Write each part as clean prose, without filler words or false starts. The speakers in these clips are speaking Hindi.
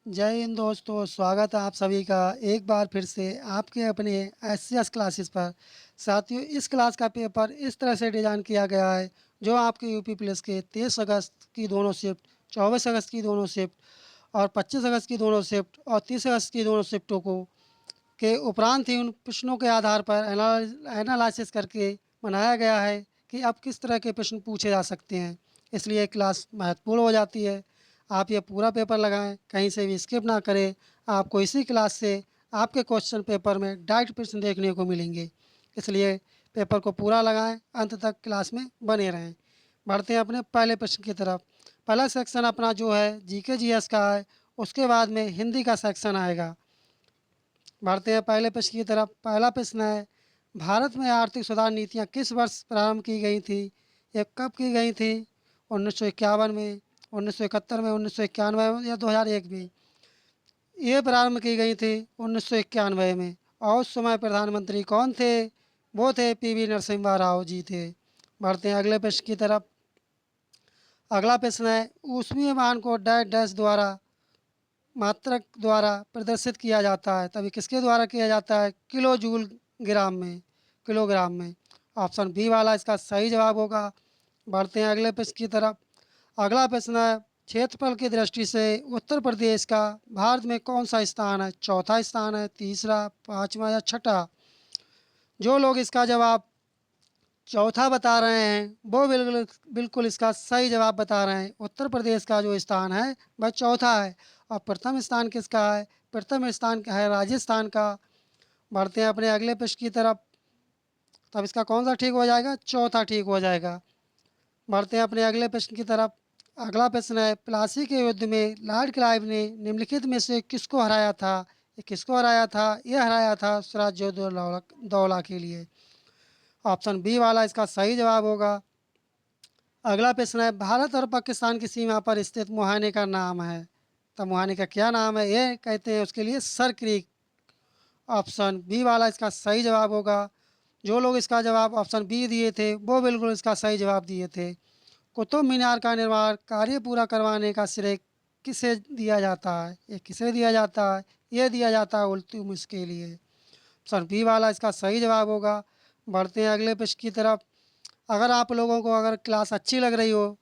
जय हिंद दोस्तों, स्वागत है आप सभी का एक बार फिर से आपके अपने एस क्लासेस पर। साथियों, इस क्लास का पेपर इस तरह से डिज़ाइन किया गया है जो आपके यूपी प्लस के 23 अगस्त की दोनों शिफ्ट, 24 अगस्त की दोनों शिफ्ट और 25 अगस्त की दोनों शिफ्ट और 30 अगस्त की दोनों शिफ्टों को के उपरांत ही उन प्रश्नों के आधार पर एनालिसिस करके बनाया गया है कि अब किस तरह के प्रश्न पूछे जा सकते हैं। इसलिए क्लास महत्वपूर्ण हो जाती है। आप ये पूरा पेपर लगाएं, कहीं से भी स्किप ना करें। आपको इसी क्लास से आपके क्वेश्चन पेपर में डायरेक्ट प्रश्न देखने को मिलेंगे। इसलिए पेपर को पूरा लगाएं, अंत तक क्लास में बने रहें। बढ़ते हैं अपने पहले प्रश्न की तरफ। पहला सेक्शन अपना जो है जीके जीएस का है, उसके बाद में हिंदी का सेक्शन आएगा। बढ़ते हैं पहले प्रश्न की तरफ। पहला प्रश्न है, भारत में आर्थिक सुधार नीतियाँ किस वर्ष प्रारंभ की गई थी? ये कब की गई थी? 1951 में, 1971 में, 1991 में या 2001 में? ये प्रारंभ की गई थी 1991 में। और उस समय प्रधानमंत्री कौन थे? वो थे पीवी नरसिम्हा राव जी थे। बढ़ते हैं अगले प्रश्न की तरफ। अगला प्रश्न है, ऊष्मीय मान को डैश डैश द्वारा मात्रक द्वारा प्रदर्शित किया जाता है, तभी किसके द्वारा किया जाता है? किलो जूल ग्राम में, किलोग्राम में। ऑप्शन बी वाला इसका सही जवाब होगा। बढ़ते हैं अगले प्रश्न की तरफ। अगला प्रश्न है, क्षेत्रफल की दृष्टि से उत्तर प्रदेश का भारत में कौन सा स्थान है? चौथा स्थान है, तीसरा, पाँचवा या छठा? जो लोग इसका जवाब चौथा बता रहे हैं वो बिल्कुल बिल्कुल इसका सही जवाब बता रहे हैं। उत्तर प्रदेश का जो स्थान है वह चौथा है। और प्रथम स्थान किसका है? प्रथम स्थान है राजस्थान का। बढ़ते हैं अपने अगले प्रश्न की तरफ। तब इसका कौन सा ठीक हो जाएगा? चौथा ठीक हो जाएगा। बढ़ते हैं अपने अगले प्रश्न की तरफ। अगला प्रश्न है, प्लासी के युद्ध में लॉर्ड क्लाइव ने निम्नलिखित में से किसको हराया था? ये किसको हराया था? ये हराया था सिराजुद्दौला दौला के लिए। ऑप्शन बी वाला इसका सही जवाब होगा। अगला प्रश्न है, भारत और पाकिस्तान की सीमा पर स्थित मुहाने का नाम है। तो मुहाने का क्या नाम है? ये कहते हैं उसके लिए सर क्रीक। ऑप्शन बी वाला इसका सही जवाब होगा। जो लोग इसका जवाब ऑप्शन बी दिए थे वो बिल्कुल इसका सही जवाब दिए थे। कुतुब मीनार का निर्माण कार्य पूरा करवाने का श्रेय किसे दिया जाता है? ये किसे दिया जाता है? ये दिया जाता है इल्तुतमिश के लिए। ऑप्शन बी वाला इसका सही जवाब होगा। बढ़ते हैं अगले प्रश्न की तरफ। अगर आप लोगों को अगर क्लास अच्छी लग रही हो,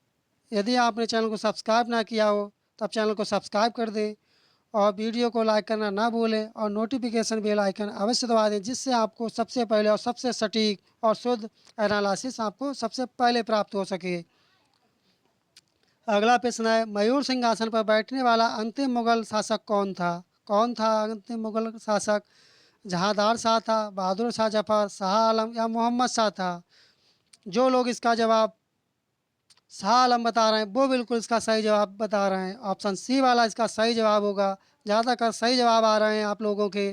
यदि आपने चैनल को सब्सक्राइब ना किया हो तो आप चैनल को सब्सक्राइब कर दें और वीडियो को लाइक करना ना भूलें और नोटिफिकेशन बेल आइकन अवश्य दबा दें, जिससे आपको सबसे पहले और सबसे सटीक और शुद्ध एनालिसिस आपको सबसे पहले प्राप्त हो सके। अगला प्रश्न है, मयूर सिंहासन पर बैठने वाला अंतिम मुगल शासक कौन था? कौन था अंतिम मुगल शासक? जहांदार शाह था, बहादुर शाह जफर, शाह आलम या मोहम्मद शाह था? जो लोग इसका जवाब शाह आलम बता रहे हैं वो बिल्कुल इसका सही जवाब बता रहे हैं। ऑप्शन सी वाला इसका सही जवाब होगा। ज़्यादातर सही जवाब आ रहे हैं आप लोगों के।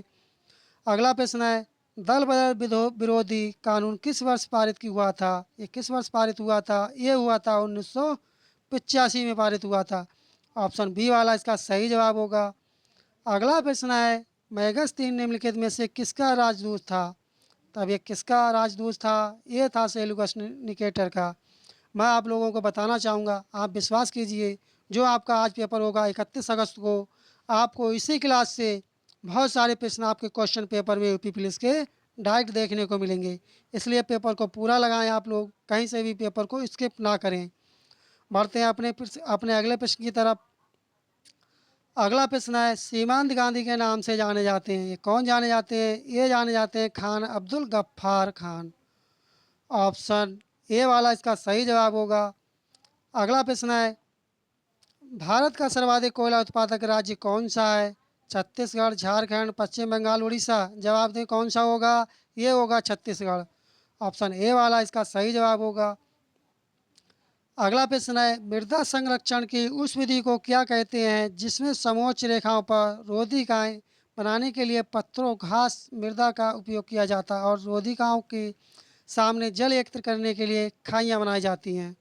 अगला प्रश्न है, दल बदल विरोधी कानून किस वर्ष पारित की हुआ था? ये किस वर्ष पारित हुआ था? ये हुआ था 1985 में पारित हुआ था। ऑप्शन बी वाला इसका सही जवाब होगा। अगला प्रश्न है, मैगस्तीन निम्नलिखित में से किसका राजदूत था? तब ये किसका राजदूत था? ये था सेल्यूकस निकेटर का। मैं आप लोगों को बताना चाहूँगा, आप विश्वास कीजिए, जो आपका आज पेपर होगा 31 अगस्त को, आपको इसी क्लास से बहुत सारे प्रश्न आपके क्वेश्चन पेपर में यूपी पुलिस के डायरेक्ट देखने को मिलेंगे। इसलिए पेपर को पूरा लगाएं, आप लोग कहीं से भी पेपर को स्किप ना करें। बढ़ते हैं अपने अगले प्रश्न की तरफ। अगला प्रश्न है, सीमांत गांधी के नाम से जाने जाते हैं, ये कौन जाने जाते हैं? ये जाने जाते हैं खान अब्दुल गफ्फार खान। ऑप्शन ए वाला इसका सही जवाब होगा। अगला प्रश्न है, भारत का सर्वाधिक कोयला उत्पादक राज्य कौन सा है? छत्तीसगढ़, झारखंड, पश्चिम बंगाल, उड़ीसा? जवाब दें कौन सा होगा? ये होगा छत्तीसगढ़। ऑप्शन ए वाला इसका सही जवाब होगा। अगला प्रश्न है, मृदा संरक्षण की उस विधि को क्या कहते हैं जिसमें समोच्च रेखाओं पर रोधिकाएं बनाने के लिए पत्थरों, घास, मृदा का उपयोग किया जाता है और रोधिकाओं के सामने जल एकत्र करने के लिए खाइयाँ बनाई जाती हैं?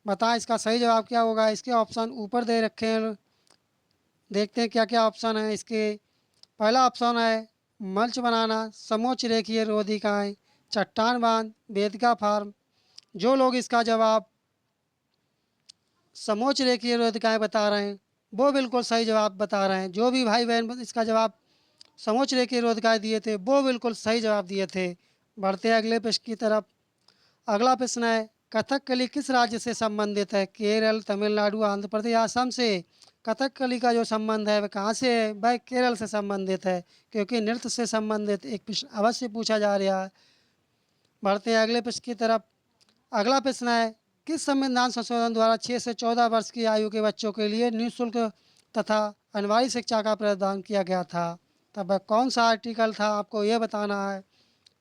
बताएं इसका सही जवाब क्या होगा? इसके ऑप्शन ऊपर दे रखे हैं, देखते हैं क्या क्या ऑप्शन है इसके। पहला ऑप्शन है मल्च बनाना, समोच्च रेखीय रोधिकाएं, चट्टान बांध, वेदिका फार्म। जो लोग इसका जवाब समोच्च रेखीय रोधिकाएं बता रहे हैं वो बिल्कुल सही जवाब बता रहे हैं। जो भी भाई बहन इसका जवाब समोच्च रेखीय रोधकाय दिए थे वो बिल्कुल सही जवाब दिए थे। बढ़ते हैं अगले प्रश्न की तरफ। अगला प्रश्न है, कथकली किस राज्य से संबंधित है? केरल, तमिलनाडु, आंध्र प्रदेश, असम से। कथकली का जो संबंध है वह कहाँ से है? वह केरल से संबंधित है, क्योंकि नृत्य से संबंधित एक प्रश्न अवश्य पूछा जा रहा है। बढ़ते हैं अगले प्रश्न की तरफ। अगला प्रश्न है, किस संविधान संशोधन द्वारा 6 से 14 वर्ष की आयु के बच्चों के लिए निःशुल्क तथा अनिवार्य शिक्षा का प्रावधान किया गया था? तब वह कौन सा आर्टिकल था, आपको ये बताना है।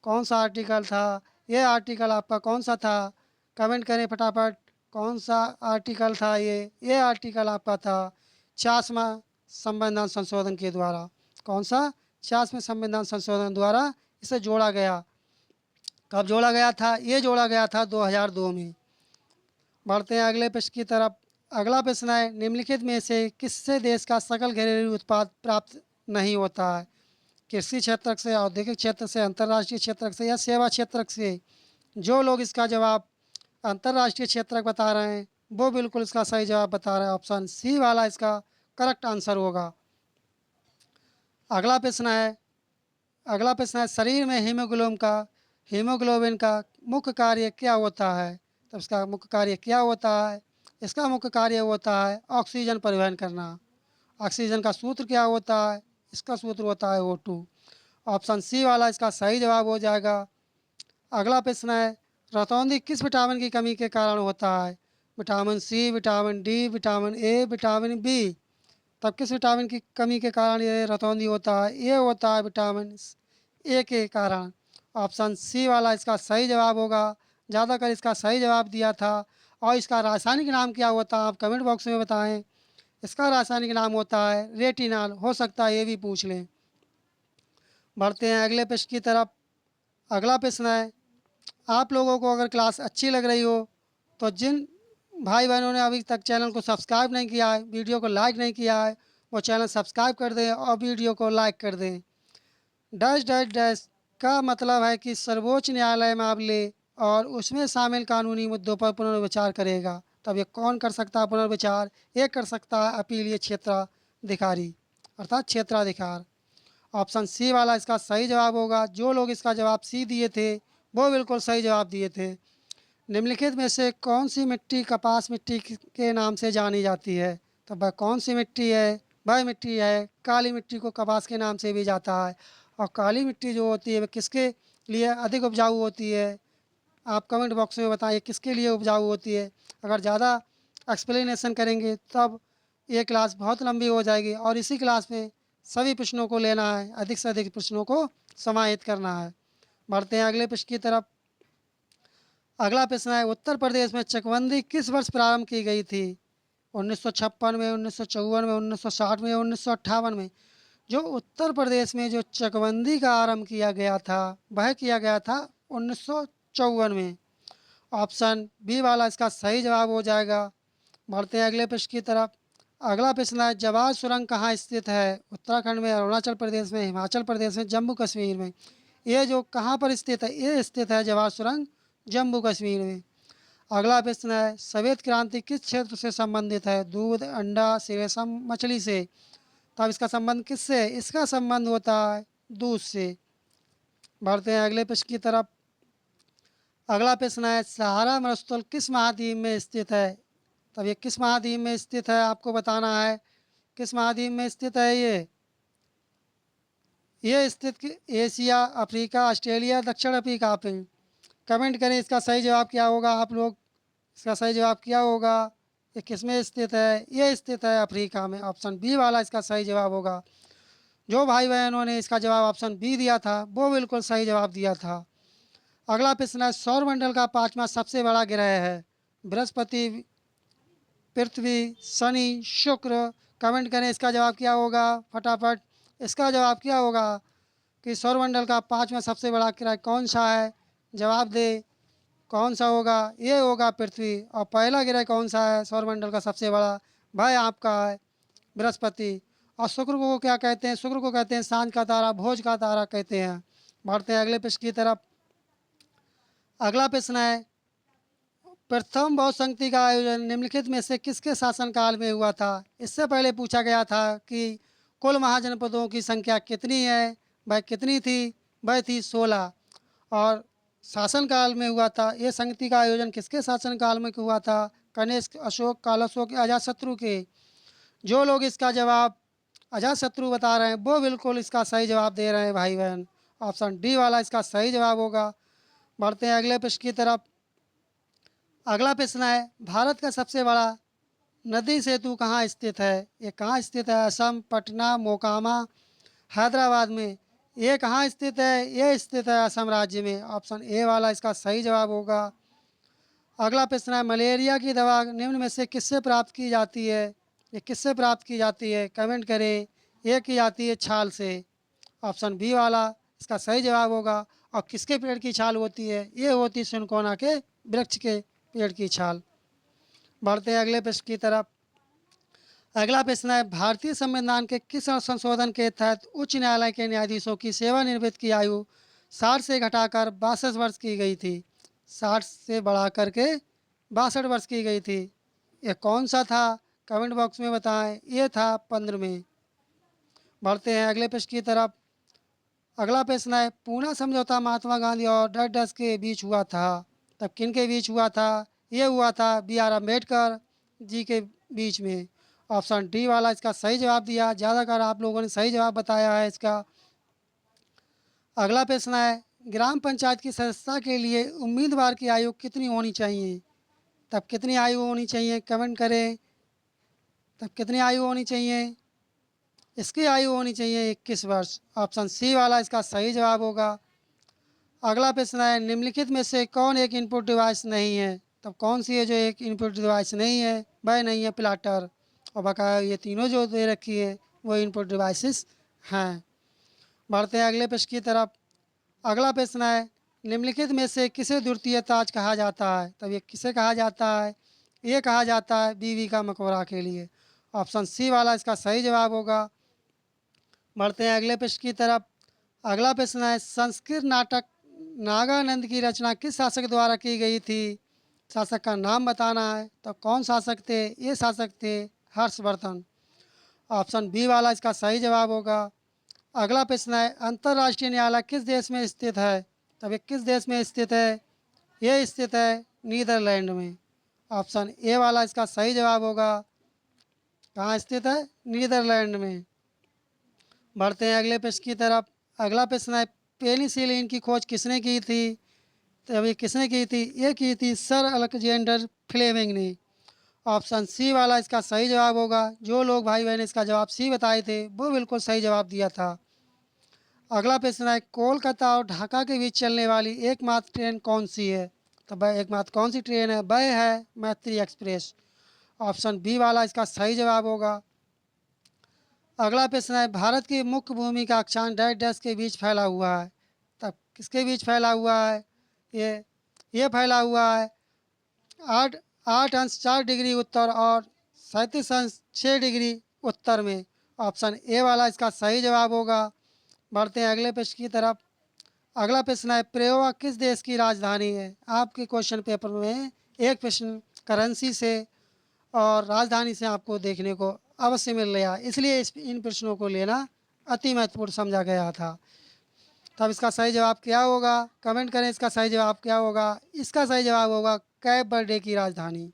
कौन सा आर्टिकल था? ये आर्टिकल आपका कौन सा था? कमेंट करें फटाफट। कौन सा आर्टिकल था ये आर्टिकल आपका था 66वां संविधान संशोधन के द्वारा। कौन सा? 66वें संविधान संशोधन द्वारा इसे जोड़ा गया। कब जोड़ा गया था? ये जोड़ा गया था 2002 में। बढ़ते हैं अगले प्रश्न की तरफ। अगला प्रश्न है, निम्नलिखित में से किससे देश का सकल घरेलू उत्पाद प्राप्त नहीं होता है? कृषि क्षेत्र से, औद्योगिक क्षेत्र से, अंतर्राष्ट्रीय क्षेत्र से या सेवा क्षेत्र से? जो लोग इसका जवाब अंतर्राष्ट्रीय क्षेत्र बता रहे हैं वो बिल्कुल इसका सही जवाब बता रहे हैं। ऑप्शन सी वाला इसका करेक्ट आंसर होगा। अगला प्रश्न है अगला प्रश्न है, शरीर में हीमोग्लोबिन का मुख्य कार्य क्या होता है? तो इसका मुख्य कार्य क्या होता है? इसका मुख्य कार्य होता है ऑक्सीजन परिवहन करना। ऑक्सीजन का सूत्र क्या होता है? इसका सूत्र होता है O2। ऑप्शन सी वाला इसका सही जवाब हो जाएगा। अगला प्रश्न है, रतौंधी किस विटामिन की कमी के कारण होता है? Vitamin C, vitamin D, vitamin A, vitamin B. तब किस विटामिन की कमी के कारण ये रतौंधी होता है? ये होता है विटामिन ए के कारण। ऑप्शन सी वाला इसका सही जवाब होगा। ज़्यादातर इसका सही जवाब दिया था। और इसका रासायनिक नाम क्या होता है, आप कमेंट बॉक्स में बताएं। इसका रासायनिक नाम होता है रेटिनॉल। हो सकता है ये भी पूछ लें। बढ़ते हैं अगले प्रश्न की तरफ। अगला प्रश्न है, आप लोगों को अगर क्लास अच्छी लग रही हो तो जिन भाई बहनों ने अभी तक चैनल को सब्सक्राइब नहीं किया है, वीडियो को लाइक नहीं किया है, वो चैनल सब्सक्राइब कर दें और वीडियो को लाइक कर दें। डैश डैश डैश का मतलब है कि सर्वोच्च न्यायालय मामले और उसमें शामिल कानूनी मुद्दों पर पुनर्विचार करेगा। तब ये कौन कर सकता है पुनर्विचार? ये कर सकता है अपीलीय क्षेत्राधिकारी, अर्थात क्षेत्राधिकार। ऑप्शन सी वाला इसका सही जवाब होगा। जो लोग इसका जवाब सी दिए थे वो बिल्कुल सही जवाब दिए थे। निम्नलिखित में से कौन सी मिट्टी कपास मिट्टी के नाम से जानी जाती है? तो वह कौन सी मिट्टी है? वह मिट्टी है काली मिट्टी को कपास के नाम से भी जाता है। और काली मिट्टी जो होती है वह किसके लिए अधिक उपजाऊ होती है? आप कमेंट बॉक्स में बताइए किसके लिए उपजाऊ होती है। अगर ज़्यादा एक्सप्लेनेशन करेंगे तब ये क्लास बहुत लंबी हो जाएगी और इसी क्लास में सभी प्रश्नों को लेना है, अधिक से अधिक प्रश्नों को समाहित करना है। बढ़ते हैं अगले प्रश्न की तरफ। अगला प्रश्न है, उत्तर प्रदेश में चकबंदी किस वर्ष प्रारंभ की गई थी? 1956 में, 1954 में, 1960 में, 1958 में? जो उत्तर प्रदेश में जो चकबंदी का आरंभ किया गया था वह किया गया था 1954 में। ऑप्शन बी वाला इसका सही जवाब हो जाएगा। बढ़ते हैं अगले प्रश्न की तरफ। अगला प्रश्न है, जवाहर सुरंग कहाँ स्थित है? उत्तराखंड में, अरुणाचल प्रदेश में, हिमाचल प्रदेश में, जम्मू कश्मीर में? ये जो कहाँ पर स्थित है? ये स्थित है जवाहर सुरंग जम्मू कश्मीर में। अगला प्रश्न है, सफ़ेद क्रांति किस क्षेत्र से संबंधित है? दूध, अंडा, रेशम, मछली से? तब इसका संबंध किससे है? इसका संबंध होता है दूध से। बढ़ते हैं अगले प्रश्न की तरफ। अगला प्रश्न है, सहारा मरुस्थल किस महाद्वीप में स्थित है? तब ये किस महाद्वीप में स्थित है आपको बताना है। किस महाद्वीप में स्थित है ये स्थित एशिया, अफ्रीका, ऑस्ट्रेलिया, दक्षिण अफ्रीका पे? कमेंट करें इसका सही जवाब क्या होगा। आप लोग इसका सही जवाब क्या होगा? ये किस में स्थित है? ये स्थित है अफ्रीका में। ऑप्शन बी वाला इसका सही जवाब होगा। जो भाई बहनों ने इसका जवाब ऑप्शन बी दिया था वो बिल्कुल सही जवाब दिया था। अगला प्रश्न है, सौरमंडल का पांचवा सबसे बड़ा ग्रह है? बृहस्पति, पृथ्वी, शनि, शुक्र? कमेंट करें इसका जवाब क्या होगा फटाफट। इसका जवाब क्या होगा कि सौरमंडल का पांचवा सबसे बड़ा ग्रह कौन सा है? जवाब दे। कौन सा होगा? ये होगा पृथ्वी। और पहला ग्रह कौन सा है सौरमंडल का सबसे बड़ा? भाई आपका है बृहस्पति। और शुक्र को क्या कहते हैं? शुक्र को कहते हैं सांझ का तारा, भोज का तारा कहते हैं। बढ़ते हैं अगले प्रश्न की तरफ। अगला प्रश्न है, प्रथम बहुसंगति का आयोजन निम्नलिखित में से किसके शासनकाल में हुआ था? इससे पहले पूछा गया था कि कुल महाजनपदों की संख्या कितनी है? वह कितनी थी? वह थी 16। और शासनकाल में हुआ था, ये संगति का आयोजन किसके शासनकाल में हुआ था? कनिष्क, अशोक, कालाशोक, अजातशत्रु के। जो लोग इसका जवाब अजातशत्रु बता रहे हैं वो बिल्कुल इसका सही जवाब दे रहे हैं भाई बहन। ऑप्शन डी वाला इसका सही जवाब होगा। बढ़ते हैं अगले प्रश्न की तरफ। अगला प्रश्न है, भारत का सबसे बड़ा नदी सेतु कहाँ स्थित है? ये कहाँ स्थित है? असम, पटना, मोकामा, हैदराबाद में। ये कहाँ स्थित है? ये स्थित है असम राज्य में। ऑप्शन ए वाला इसका सही जवाब होगा। अगला प्रश्न है, मलेरिया की दवा निम्न में से किससे प्राप्त की जाती है? ये किससे प्राप्त की जाती है? कमेंट करें। ये की जाती है छाल से। ऑप्शन बी वाला इसका सही जवाब होगा। और किसके पेड़ की छाल होती है? ये होती है सिनकोना के वृक्ष के पेड़ की छाल। बढ़ते हैं अगले प्रश्न की तरफ। अगला प्रश्न है, भारतीय संविधान के किस संशोधन के तहत उच्च न्यायालय के न्यायाधीशों की सेवानिवृत्त की आयु 60 से घटाकर 62 वर्ष की गई थी? 60 से बढ़ा करके 62 वर्ष की गई थी। यह कौन सा था? कमेंट बॉक्स में बताएं। ये था 15 में। बढ़ते हैं अगले प्रश्न की तरफ। अगला प्रश्न है, पूना समझौता महात्मा गांधी और डस के बीच हुआ था। तब किन के बीच हुआ था? ये हुआ था बी आर अम्बेडकर जी के बीच में। ऑप्शन डी वाला इसका सही जवाब दिया। ज़्यादातर आप लोगों ने सही जवाब बताया है इसका। अगला प्रश्न है, ग्राम पंचायत की सदस्यता के लिए उम्मीदवार की आयु कितनी होनी चाहिए? तब कितनी आयु होनी चाहिए? कमेंट करें। तब कितनी आयु होनी चाहिए? इसकी आयु होनी चाहिए 21 वर्ष। ऑप्शन सी वाला इसका सही जवाब होगा। अगला प्रश्न है, निम्नलिखित में से कौन एक इनपुट डिवाइस नहीं है? तब कौन सी है जो एक इनपुट डिवाइस नहीं है? वह नहीं है प्लाटर। और बकाया ये तीनों जो दे रखी है वो इनपुट डिवाइसेस हैं। बढ़ते हैं अगले प्रश्न की तरफ। अगला प्रश्न है, निम्नलिखित में से किसे द्वितीय ताज कहा जाता है? तब ये किसे कहा जाता है? ये कहा जाता है बीवी का मकबरा के लिए। ऑप्शन सी वाला इसका सही जवाब होगा। बढ़ते हैं अगले प्रश्न की तरफ। अगला प्रश्न है, संस्कृत नाटक नागानंद की रचना किस शासक द्वारा की गई थी? शासक का नाम बताना है। तो कौन शासक थे? ये शासक थे हर्षवर्धन। ऑप्शन बी वाला इसका सही जवाब होगा। अगला प्रश्न है, अंतर्राष्ट्रीय न्यायालय किस देश में स्थित है? तब ये किस देश में स्थित है? ये स्थित है नीदरलैंड में। ऑप्शन ए वाला इसका सही जवाब होगा। कहाँ स्थित है? नीदरलैंड में। बढ़ते हैं अगले प्रश्न की तरफ। अगला प्रश्न है, पेनिसिलिन की खोज किसने की थी? तब ये किसने की थी? ये की थी सर अलेक्जेंडर फ्लेमिंग ने। ऑप्शन सी वाला इसका सही जवाब होगा। जो लोग भाई बहन इसका जवाब सी बताए थे वो बिल्कुल सही जवाब दिया था। अगला प्रश्न है, कोलकाता और ढाका के बीच चलने वाली एकमात्र ट्रेन कौन सी है? तो वह एकमात्र कौन सी ट्रेन है? वह है मैत्री एक्सप्रेस। ऑप्शन बी वाला इसका सही जवाब होगा। अगला प्रश्न है, भारत की मुख्य भूमि का अक्षांश डैश डैश के बीच फैला हुआ है। तब किसके बीच फैला हुआ है? ये फैला हुआ है 8 8 अंश 4 डिग्री उत्तर और 37 अंश 6 डिग्री उत्तर में। ऑप्शन ए वाला इसका सही जवाब होगा। बढ़ते हैं अगले प्रश्न की तरफ। अगला प्रश्न है, प्रेवा किस देश की राजधानी है? आपके क्वेश्चन पेपर में एक प्रश्न करेंसी से और राजधानी से आपको देखने को अवश्य मिल रहा है, इसलिए इन प्रश्नों को लेना अति महत्वपूर्ण समझा गया था। तब इसका सही जवाब क्या होगा? कमेंट करें इसका सही जवाब क्या होगा। इसका सही जवाब होगा कैप बर्डे की राजधानी।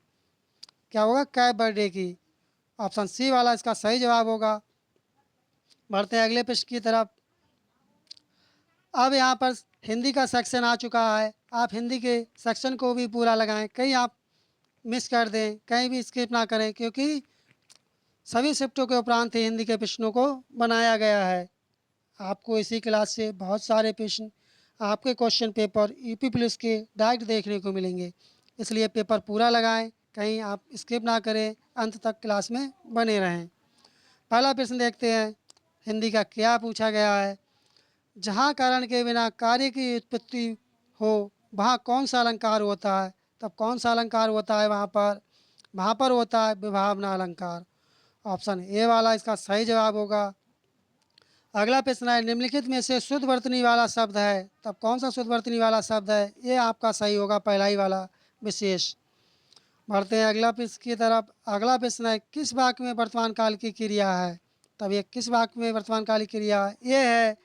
क्या होगा? कैप बर्डे की। ऑप्शन सी वाला इसका सही जवाब होगा। बढ़ते हैं अगले प्रश्न की तरफ। अब यहाँ पर हिंदी का सेक्शन आ चुका है। आप हिंदी के सेक्शन को भी पूरा लगाएं, कहीं आप मिस कर दें, कहीं भी स्किप ना करें, क्योंकि सभी शिफ्टों के उपरांत ही हिंदी के प्रश्नों को बनाया गया है। आपको इसी क्लास से बहुत सारे प्रश्न आपके क्वेश्चन पेपर यूपी पुलिस के डायरेक्ट देखने को मिलेंगे, इसलिए पेपर पूरा लगाएं, कहीं आप स्किप ना करें, अंत तक क्लास में बने रहें। पहला प्रश्न देखते हैं हिंदी का क्या पूछा गया है। जहाँ कारण के बिना कार्य की उत्पत्ति हो वहाँ कौन सा अलंकार होता है? तब कौन सा अलंकार होता है वहाँ पर? वहाँ पर होता है विभावना अलंकार। ऑप्शन ए वाला इसका सही जवाब होगा। अगला प्रश्न है, निम्नलिखित में से शुद्ध वर्तनी वाला शब्द है। तब कौन सा शुद्ध वर्तनी वाला शब्द है? ये आपका सही होगा, पहला ही वाला विशेष। बढ़ते हैं अगला प्रश्न की तरफ। अगला प्रश्न है, किस वाक्य में वर्तमान काल की क्रिया है? तब ये किस वाक्य में वर्तमान काल की क्रिया है? ये है,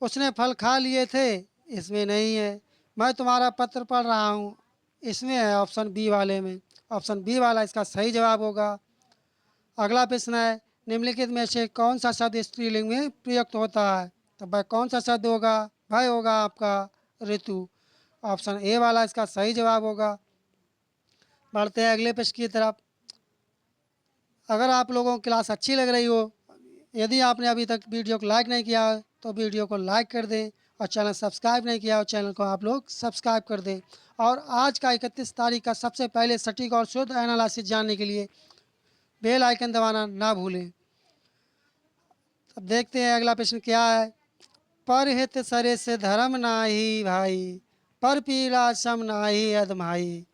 उसने फल खा लिए थे, इसमें नहीं है। मैं तुम्हारा पत्र पढ़ रहा हूँ, इसमें है ऑप्शन बी वाले में। ऑप्शन बी वाला इसका सही जवाब होगा। अगला प्रश्न है, निम्नलिखित में से कौन सा शब्द स्त्रीलिंग में प्रयुक्त होता है? तो वह कौन सा शब्द होगा? वह होगा आपका ऋतु। ऑप्शन ए वाला इसका सही जवाब होगा। बढ़ते हैं अगले प्रश्न की तरफ। अगर आप लोगों को क्लास अच्छी लग रही हो, यदि आपने अभी तक वीडियो को लाइक नहीं किया है तो वीडियो को लाइक कर दें, और चैनल सब्सक्राइब नहीं किया हो चैनल को आप लोग सब्सक्राइब कर दें। और आज का 31 तारीख का सबसे पहले सटीक और शुद्ध एनालिसिस जानने के लिए बेल आइकन दबाना ना भूलें। अब देखते हैं अगला प्रश्न क्या है। परहित सरे से धर्म नाही भाई, पर पीला सम नाही अधमाई।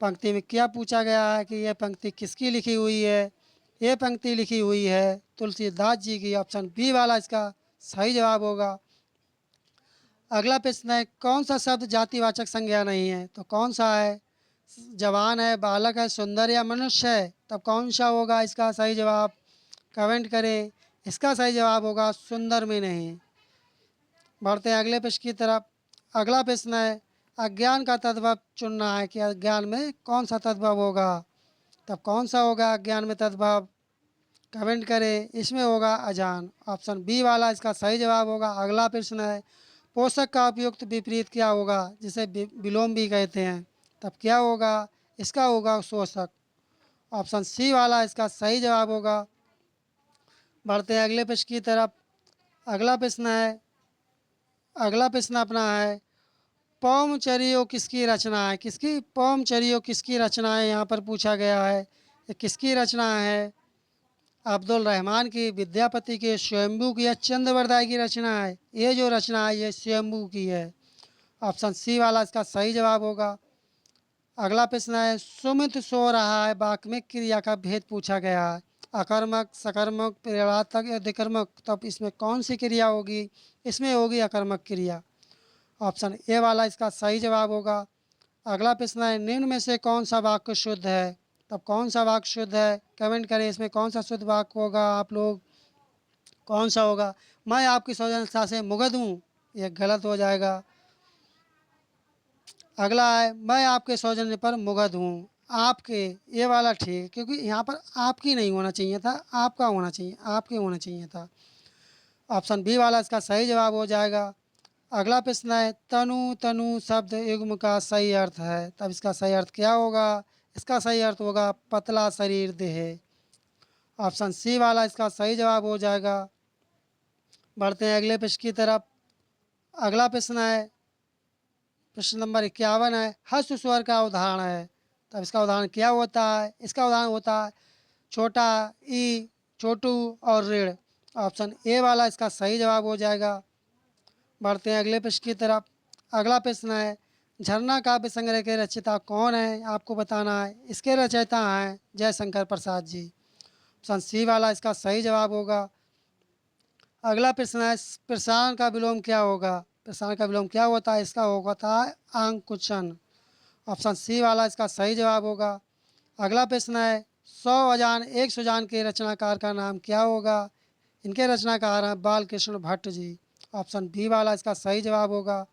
पंक्ति में क्या पूछा गया है कि यह पंक्ति किसकी लिखी हुई है? ये पंक्ति लिखी हुई है तुलसीदास जी की। ऑप्शन बी वाला इसका सही जवाब होगा। अगला प्रश्न है, कौन सा शब्द जातिवाचक संज्ञा नहीं है? तो कौन सा है? जवान है, बालक है, सुंदर या मनुष्य है? तब कौन सा होगा इसका सही जवाब? कमेंट करें। इसका सही जवाब होगा सुंदर में नहीं। बढ़ते हैं अगले प्रश्न की तरफ। अगला प्रश्न है, अज्ञान का तद्भव चुनना है कि अज्ञान में कौन सा तद्भव होगा? तब कौन सा होगा अज्ञान में तद्भव? कमेंट करें। इसमें होगा अजान। ऑप्शन बी वाला इसका सही जवाब होगा। अगला प्रश्न है, पोषक का उपयुक्त विपरीत क्या होगा, जिसे विलोम भी कहते हैं? तब क्या होगा? इसका होगा शोषक। ऑप्शन सी वाला इसका सही जवाब होगा। बढ़ते हैं अगले प्रश्न की तरफ। अगला प्रश्न है, अगला प्रश्न अपना है, पौमचरियो किसकी रचना है? किसकी पौमचरियो किसकी रचना है यहाँ पर पूछा गया है। ये किसकी रचना है? अब्दुल रहमान की, विद्यापति की, स्वयंभू की या चंद्रवरदाय की रचना है? ये जो रचना है ये स्वयंभू की है। ऑप्शन सी वाला इसका सही जवाब होगा। अगला प्रश्न है, सुमित सो रहा है वाक्य में क्रिया का भेद पूछा गया है। अकर्मक, सकर्मक, प्रेरणात्मक या अधिकर्मक? तब इसमें कौन सी क्रिया होगी? इसमें होगी अकर्मक क्रिया। ऑप्शन ए वाला इसका सही जवाब होगा। अगला प्रश्न है, निम्न में से कौन सा वाक्य शुद्ध है? तब कौन सा वाक्य शुद्ध है? कमेंट करें। इसमें कौन सा शुद्ध वाक्य होगा? आप लोग कौन सा होगा? मैं आपकी सौजन्यता से मुग्ध हूँ, ये गलत हो जाएगा। अगला है, मैं आपके सौजन्य पर मुग्ध हूँ। आपके, ये वाला ठीक है, क्योंकि यहाँ पर आपकी नहीं होना चाहिए था, आपका होना चाहिए, आपके होना चाहिए था। ऑप्शन बी वाला इसका सही जवाब हो जाएगा। अगला प्रश्न है, तनु तनु शब्द युग्म का सही अर्थ है। तब इसका सही अर्थ क्या होगा? इसका सही अर्थ होगा पतला शरीर देह। ऑप्शन सी वाला इसका सही जवाब हो जाएगा। बढ़ते हैं अगले प्रश्न की तरफ। अगला प्रश्न है, प्रश्न नंबर 51 है, हस्त स्वर का उदाहरण है। तब इसका उदाहरण क्या होता है? इसका उदाहरण होता है छोटा ई, छोटू और ऋण। ऑप्शन ए वाला इसका सही जवाब हो जाएगा। बढ़ते हैं अगले प्रश्न की तरफ। अगला प्रश्न है, झरना काव्य संग्रह के रचयिता कौन है? आपको बताना है। इसके रचयिता हैं जयशंकर प्रसाद जी। ऑप्शन सी वाला इसका सही जवाब होगा। अगला प्रश्न है, प्रसारण का विलोम क्या होगा? प्रसारण का विलोम क्या होता है? इसका होता है आंकुचन। ऑप्शन सी वाला इसका सही जवाब होगा। अगला प्रश्न है, 100 अजान एक सुजान के रचनाकार का नाम क्या होगा? इनके रचनाकार हैं बाल कृष्ण भट्ट जी। ऑप्शन बी वाला इसका सही जवाब होगा।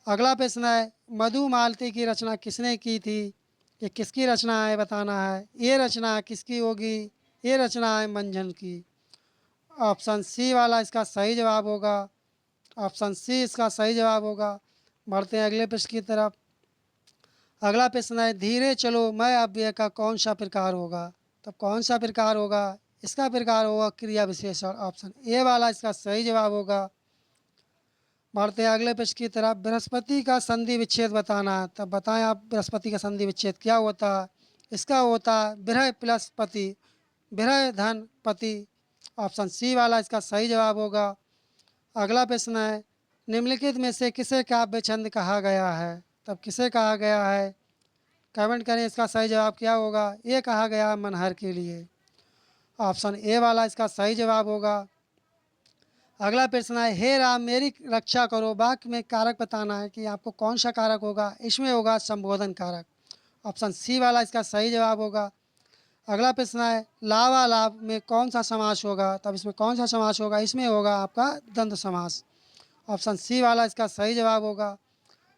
अगला प्रश्न है, मधुमालती की रचना किसने की थी? ये किसकी रचना है बताना है। ये रचना किसकी होगी? ये रचना है मंझन की। ऑप्शन सी वाला इसका सही जवाब होगा। ऑप्शन सी इसका सही जवाब होगा। बढ़ते हैं अगले प्रश्न की तरफ। अगला प्रश्न है, धीरे चलो मैं अव्यय का कौन सा प्रकार होगा? तब कौन सा प्रकार होगा? इसका प्रकार होगा क्रिया विशेषण। ऑप्शन ए वाला इसका सही जवाब होगा। बढ़ते हैं अगले प्रश्न की तरफ। बृहस्पति का संधि विच्छेद बताना है। तब बताएं आप, बृहस्पति का संधि विच्छेद क्या होता है? इसका होता है बृह प्लस पति, बृह धन पति। ऑप्शन सी वाला इसका सही जवाब होगा। अगला प्रश्न है, निम्नलिखित में से किसे काव्य छंद कहा गया है? तब किसे कहा गया है? कमेंट करें। इसका सही जवाब क्या होगा? ये कहा गया है मनहर के लिए। ऑप्शन ए वाला इसका सही जवाब होगा। अगला प्रश्न है, हे राम मेरी रक्षा करो। वाक्य में कारक बताना है कि आपको कौन सा कारक होगा। इसमें होगा संबोधन कारक। ऑप्शन सी वाला इसका सही जवाब होगा। अगला प्रश्न है लावालाभ में कौन सा समास होगा, तब इसमें कौन सा समास होगा, इसमें होगा आपका द्वंद्व समास। ऑप्शन सी वाला इसका सही जवाब होगा।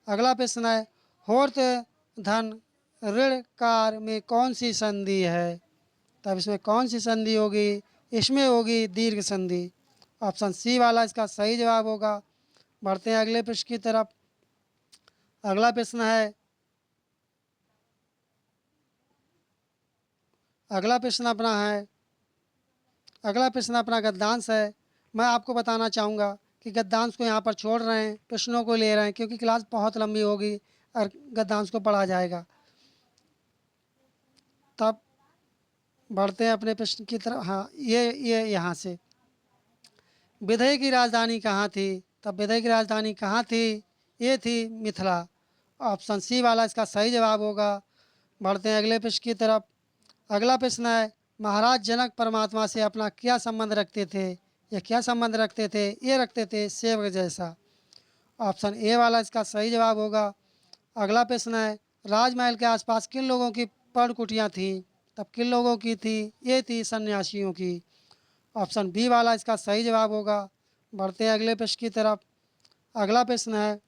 अगला प्रश्न है होर्त धन ऋणकार में कौन सी संधि है, तब इसमें कौन सी संधि होगी, इसमें होगी दीर्घ संधि। ऑप्शन सी वाला इसका सही जवाब होगा। बढ़ते हैं अगले प्रश्न की तरफ। अगला प्रश्न है अगला प्रश्न अपना है अगला प्रश्न अपना गद्यांश है। मैं आपको बताना चाहूँगा कि गद्यांश को यहाँ पर छोड़ रहे हैं, प्रश्नों को ले रहे हैं, क्योंकि क्लास बहुत लंबी होगी और गद्यांश को पढ़ा जाएगा। तब बढ़ते हैं अपने प्रश्न की तरफ। हाँ, ये यहाँ से विदय की राजधानी कहाँ थी, तब विदय की राजधानी कहाँ थी, ये थी मिथिला। ऑप्शन सी वाला इसका सही जवाब होगा। बढ़ते हैं अगले प्रश्न की तरफ। अगला प्रश्न है महाराज जनक परमात्मा से अपना क्या संबंध रखते थे, या क्या संबंध रखते थे, ये रखते थे सेवक जैसा। ऑप्शन ए वाला इसका सही जवाब होगा। अगला प्रश्न है राजमहल के आसपास किन लोगों की पर्णकुटियाँ थीं, तब किन लोगों की थी, ये थी सन्यासियों की। ऑप्शन बी वाला इसका सही जवाब होगा। बढ़ते हैं अगले प्रश्न की तरफ। अगला प्रश्न है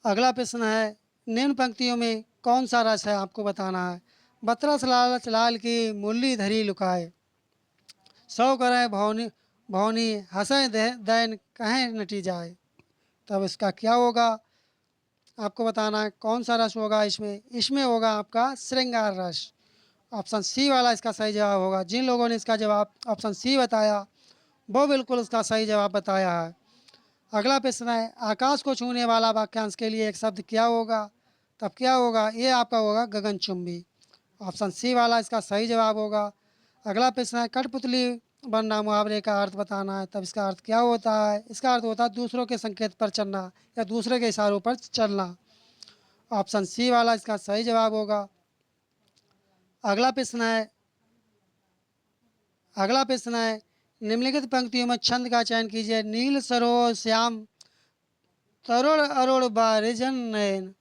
अगला प्रश्न है निम्न पंक्तियों में कौन सा रस है, आपको बताना है। बतरस लालच लाल की मुरली धरी लुकाए, सौ करें भौनी भौनी हंसें दैन कहें नटी जाए। तब इसका क्या होगा, आपको बताना है कौन सा रस होगा। इसमें होगा आपका श्रृंगार रस। ऑप्शन सी वाला इसका सही जवाब होगा। जिन लोगों ने इसका जवाब ऑप्शन सी बताया वो बिल्कुल इसका सही जवाब बताया है। अगला प्रश्न है आकाश को छूने वाला वाक्यांश के लिए एक शब्द क्या होगा, तब क्या होगा, ये आपका होगा गगनचुंबी। ऑप्शन सी वाला इसका सही जवाब होगा। अगला प्रश्न है कठपुतली बनना मुहावरे का अर्थ बताना है, तब इसका अर्थ क्या होता है। इसका अर्थ होता है दूसरों के संकेत पर चलना या दूसरे के इशारों पर चलना। ऑप्शन सी वाला इसका सही जवाब होगा। अगला प्रश्न है अगला प्रश्न है निम्नलिखित पंक्तियों में छंद का चयन कीजिए। नील सरोवर श्याम तरुण अरुण बारिजन नयन,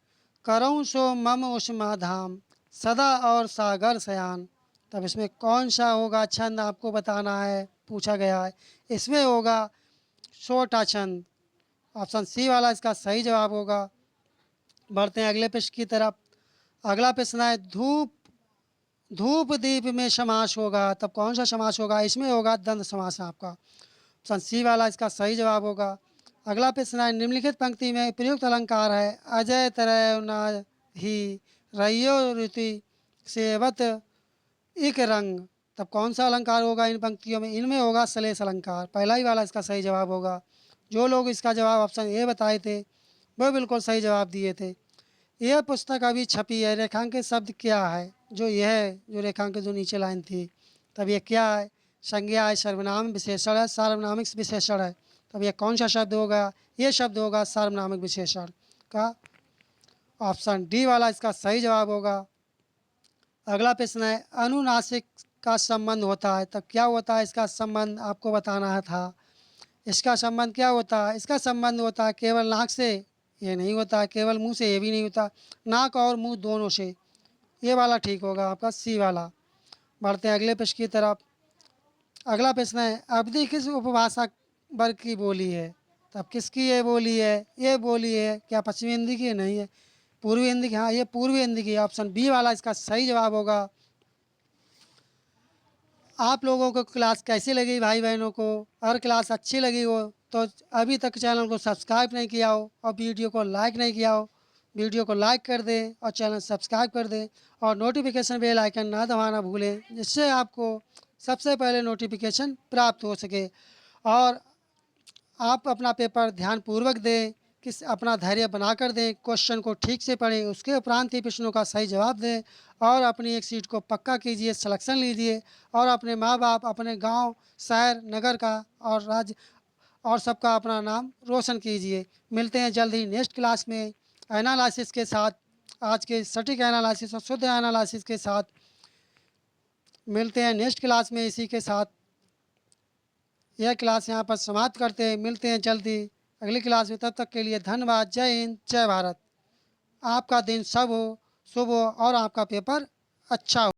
करऊँ सो मम उष्मा धाम, सदा और सागर शयान। तब इसमें कौन सा होगा छंद, आपको बताना है, पूछा गया है। इसमें होगा छोटा छंद। ऑप्शन सी वाला इसका सही जवाब होगा। बढ़ते हैं अगले प्रश्न की तरफ। अगला प्रश्न है धूप धूप दीप में समास होगा, तब कौन सा समास होगा, इसमें होगा द्वंद्व समास आपका। ऑप्शन सी वाला इसका सही जवाब होगा। अगला प्रश्न है निम्नलिखित पंक्ति में प्रयुक्त अलंकार है अजय तरह न ही रहियो ऋति सेवत इक रंग। तब कौन सा अलंकार होगा इन पंक्तियों में, इनमें होगा सलेस अलंकार। पहला ही वाला इसका सही जवाब होगा। जो लोग इसका जवाब ऑप्शन ए बताए थे वो बिल्कुल सही जवाब दिए थे। यह पुस्तक अभी छपी है, रेखांकित शब्द क्या है, जो यह जो रेखांकित जो नीचे लाइन थी, तब ये क्या है, संज्ञा है, सर्वनाम विशेषण है, सार्वनामिक विशेषण है। तब यह कौन सा शब्द होगा, ये शब्द होगा सार्वनामिक विशेषण का। ऑप्शन डी वाला इसका सही जवाब होगा। अगला प्रश्न है अनुनासिक का संबंध होता है, तब क्या होता है इसका संबंध, आपको बताना है था। इसका संबंध क्या होता है, इसका संबंध होता है केवल नाक से, ये नहीं होता, केवल मुंह से ये भी नहीं होता, नाक और मुंह दोनों से। ये वाला ठीक होगा आपका सी वाला। बढ़ते हैं अगले प्रश्न की तरफ। अगला प्रश्न है अवधि किस उपभाषा वर्ग की बोली है, तब किसकी ये बोली है, ये बोली है क्या पश्चिमी हिंदी की, नहीं है पूर्वी हिंदी की, हाँ ये पूर्वी हिंदी की। ऑप्शन बी वाला इसका सही जवाब होगा। आप लोगों को क्लास कैसी लगी भाई बहनों को, अगर क्लास अच्छी लगी हो तो अभी तक चैनल को सब्सक्राइब नहीं किया हो और वीडियो को लाइक नहीं किया हो, वीडियो को लाइक कर दें और चैनल सब्सक्राइब कर दें और नोटिफिकेशन बेल आइकन ना दबाना भूलें, जिससे आपको सबसे पहले नोटिफिकेशन प्राप्त हो सके। और आप अपना पेपर ध्यानपूर्वक दें, किस अपना धैर्य बनाकर दें, क्वेश्चन को ठीक से पढ़ें, उसके उपरांत ही प्रश्नों का सही जवाब दें और अपनी एक सीट को पक्का कीजिए, सिलेक्शन लीजिए और अपने माँ बाप, अपने गांव, शहर, नगर का और राज्य और सबका अपना नाम रोशन कीजिए। मिलते हैं जल्द ही नेक्स्ट क्लास में एनालिसिस के साथ, आज के सटीक एनालिसिस और शुद्ध एनालिसिस के साथ मिलते हैं नेक्स्ट क्लास में। इसी के साथ यह क्लास यहाँ पर समाप्त करते हैं। मिलते हैं जल्दी अगली क्लास में, तब तक के लिए धन्यवाद। जय हिंद, जय भारत। आपका दिन शुभ हो शुभ हो और आपका पेपर अच्छा हो।